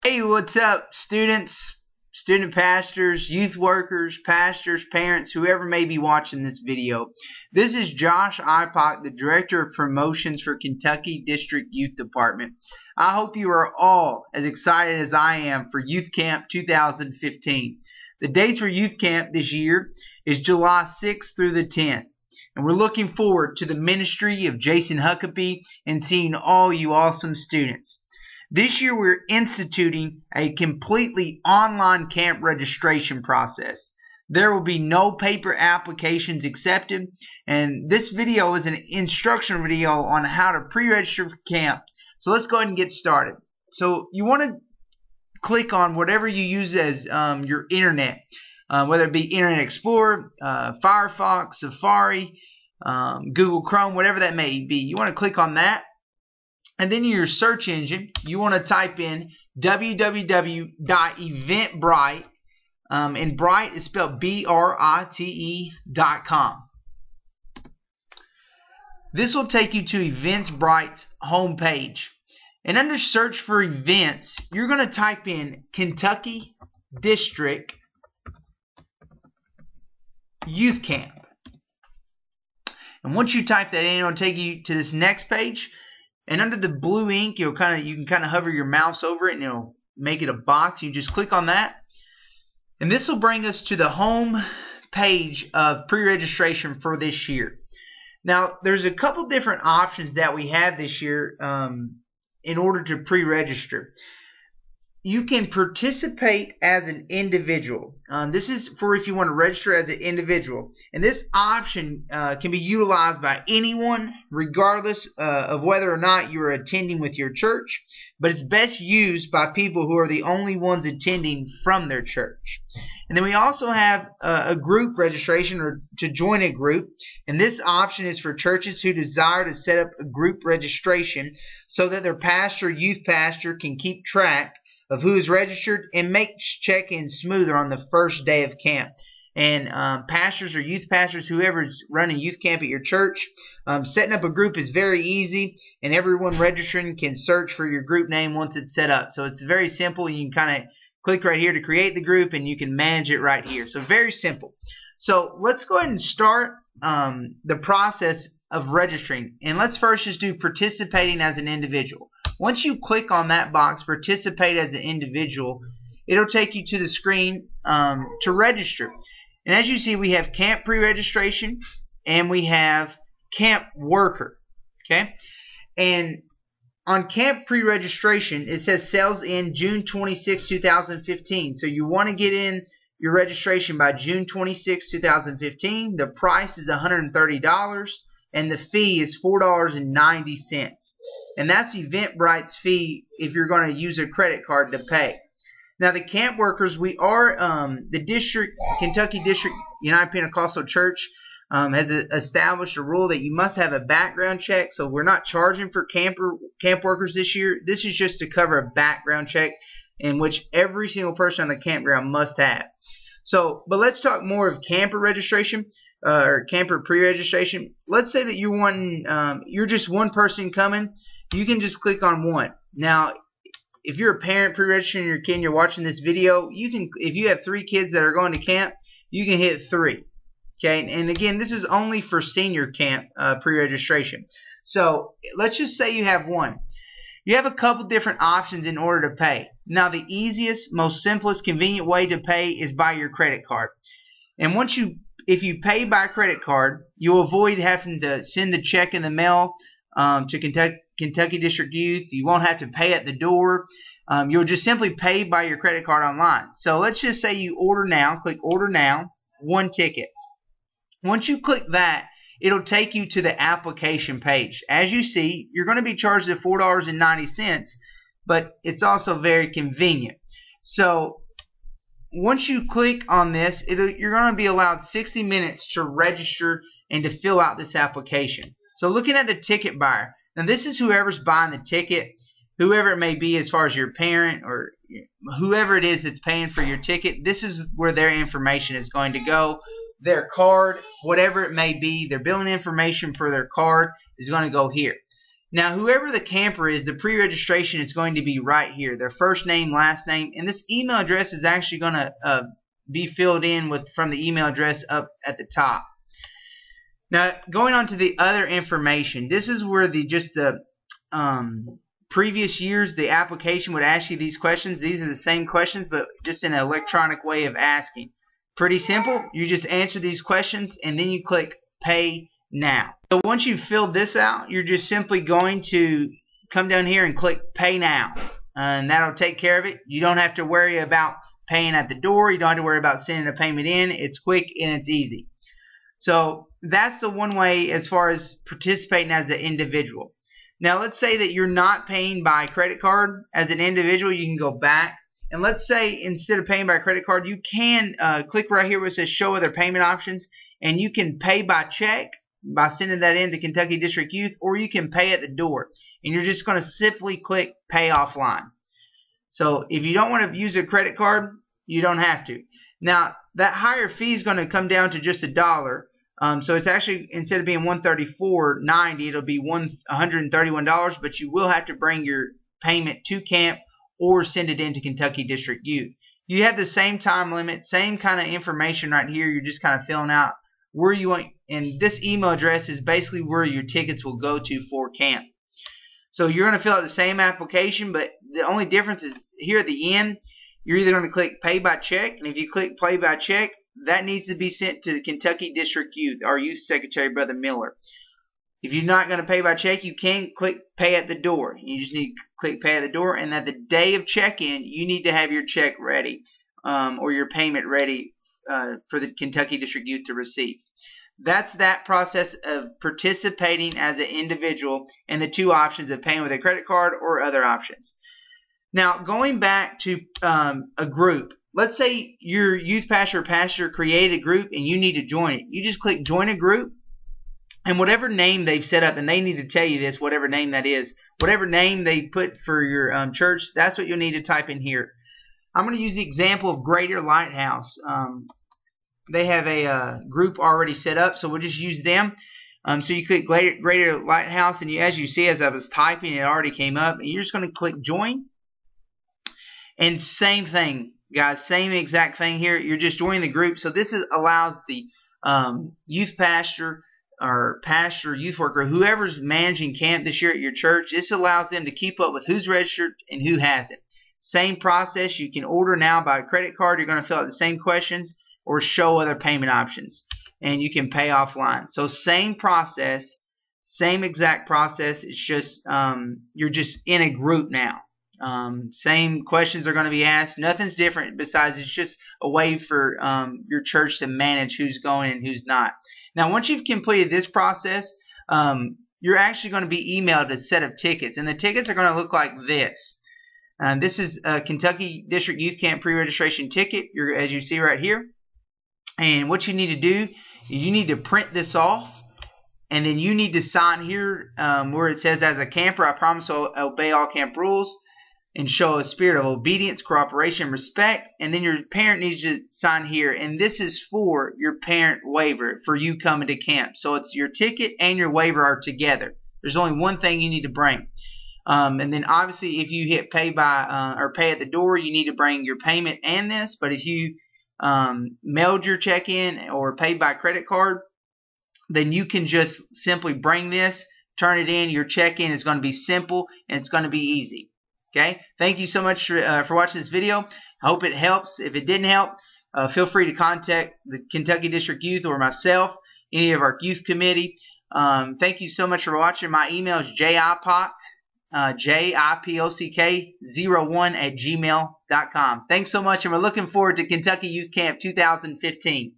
Hey, what's up, students, student pastors, youth workers, pastors, parents, whoever may be watching this video. This is Josh Ipock, the Director of Promotions for Kentucky District Youth Department. I hope you are all as excited as I am for Youth Camp 2015. The dates for Youth Camp this year is July 6th through the 10th. And we're looking forward to the ministry of Jason Huckabee and seeing all you awesome students. This year we're instituting a completely online camp registration process. There will be no paper applications accepted, and this video is an instructional video on how to pre-register for camp. So let's go ahead and get started. So you want to click on whatever you use as your internet, whether it be Internet Explorer, Firefox, Safari, Google Chrome, whatever that may be. You want to click on that. And then in your search engine, you want to type in www.eventbrite, and Brite is spelled B-R-I-T-E.com. This will take you to Eventbrite's homepage. And under search for events, you're going to type in Kentucky District Youth Camp. And once you type that in, it'll take you to this next page. And under the blue ink, you can kind of hover your mouse over it and it'll make it a box. You just click on that. And this will bring us to the home page of pre-registration for this year. Now, there's a couple different options that we have this year in order to pre-register. You can participate as an individual. This is for if you want to register as an individual. And this option can be utilized by anyone, regardless of whether or not you're attending with your church. But it's best used by people who are the only ones attending from their church. And then we also have a group registration, or to join a group. And this option is for churches who desire to set up a group registration so that their pastor or youth pastor can keep track of who is registered and make check-in smoother on the first day of camp. And pastors or youth pastors, whoever's running youth camp at your church, setting up a group is very easy, and everyone registering can search for your group name once it's set up. So it's very simple. You can kind of click right here to create the group, and you can manage it right here. So very simple. So let's go ahead and start the process of registering. And let's first just do participating as an individual. Once you click on that box, participate as an individual, it'll take you to the screen to register. And as you see, we have camp pre-registration and we have camp worker. Okay? And on camp pre-registration, it says sales in June 26, 2015. So you want to get in your registration by June 26, 2015. The price is $130 and the fee is $4.90. And that's Eventbrite's fee if you're going to use a credit card to pay. Now, the camp workers, we are the Kentucky District United Pentecostal Church has established a rule that you must have a background check. So we're not charging for camp workers this year. This is just to cover a background check in which every single person on the campground must have. So, but let's talk more of camper registration or camper pre-registration. Let's say that you're just one person coming. You can just click on one. Now, if you're a parent pre-registering your kid and you're watching this video, you can, if you have 3 kids that are going to camp, you can hit 3. Okay, and again, this is only for senior camp pre-registration. So let's just say you have one. You have a couple different options in order to pay. Now, the easiest, most simplest, convenient way to pay is by your credit card. And if you pay by credit card, you'll avoid having to send the check in the mail to Kentucky District Youth. You won't have to pay at the door. You'll just simply pay by your credit card online. So let's just say you order now. Click order now, 1 ticket. Once you click that, it'll take you to the application page. As you see, you're going to be charged at $4.90, but it's also very convenient. So once you click on this, you're going to be allowed 60 minutes to register and to fill out this application. So looking at the ticket buyer, now this is whoever's buying the ticket, whoever it may be as far as your parent or whoever it is that's paying for your ticket. This is where their information is going to go. Their card, whatever it may be, their billing information for their card is going to go here. Now, whoever the camper is, the pre-registration is going to be right here. Their first name, last name, and this email address is actually going to be filled in from the email address up at the top. Now, going on to the other information, this is where the previous years, the application would ask you these questions. These are the same questions, but just in an electronic way of asking. Pretty simple. You just answer these questions, and then you click Pay Now. So once you've filled this out, you're just simply going to come down here and click Pay Now, and that'll take care of it. You don't have to worry about paying at the door. You don't have to worry about sending a payment in. It's quick and it's easy. So that's the one way as far as participating as an individual. Now let's say that you're not paying by credit card as an individual. You can go back, and let's say instead of paying by credit card, you can click right here where it says Show Other Payment Options, and you can pay by check by sending that in to Kentucky District Youth, or you can pay at the door, and you're just going to simply click Pay Offline. So if you don't want to use a credit card, you don't have to. Now that higher fee is going to come down to just $1. So it's actually, instead of being $134.90, it'll be $131, but you will have to bring your payment to camp or send it in to Kentucky District Youth. You have the same time limit, same kind of information right here. You're just kind of filling out where you want, and this email address is basically where your tickets will go to for camp. So you're going to fill out the same application, but the only difference is here at the end, you're either going to click Pay by Check, and if you click Pay by Check, that needs to be sent to the Kentucky District Youth, our Youth Secretary, Brother Miller. If you're not going to pay by check, you can click Pay at the Door. You just need to click Pay at the Door, and at the day of check-in, you need to have your check ready or your payment ready for the Kentucky District Youth to receive. That's that process of participating as an individual, and the two options of paying with a credit card or other options. Now, going back to a group. Let's say your youth pastor or pastor created a group and you need to join it. You just click Join a Group, and whatever name they've set up, and they need to tell you this, whatever name that is, whatever name they put for your church, that's what you'll need to type in here. I'm going to use the example of Greater Lighthouse. They have a group already set up, so we'll just use them. So you click Greater Lighthouse, and as you see, as I was typing, it already came up, and you're just going to click Join. And same thing, guys, same exact thing here. You're just joining the group. So this allows the youth pastor or pastor, youth worker, whoever's managing camp this year at your church, this allows them to keep up with who's registered and who hasn't. Same process. You can order now by credit card. You're going to fill out the same questions or show other payment options, and you can pay offline. So same process, same exact process. It's just you're just in a group now. Same questions are going to be asked. Nothing's different besides it's just a way for your church to manage who's going and who's not. Now, once you've completed this process, you're actually going to be emailed a set of tickets, and the tickets are going to look like this. This is a Kentucky District Youth Camp pre-registration ticket, as you see right here. And what you need to do, you need to print this off, and then you need to sign here where it says, "As a camper, I promise to obey all camp rules and show a spirit of obedience, cooperation, respect." And then your parent needs to sign here, and this is for your parent waiver for you coming to camp. So it's your ticket and your waiver are together. There's only one thing you need to bring. And then obviously if you hit pay by or pay at the door, you need to bring your payment and this. But if you mailed your check in or paid by credit card, then you can just simply bring this, turn it in. Your check-in is going to be simple and it's going to be easy. Okay, thank you so much for watching this video. I hope it helps. If it didn't help, feel free to contact the Kentucky District Youth or myself, any of our youth committee. Thank you so much for watching. My email is jipock01@gmail.com. Thanks so much, and we're looking forward to Kentucky Youth Camp 2015.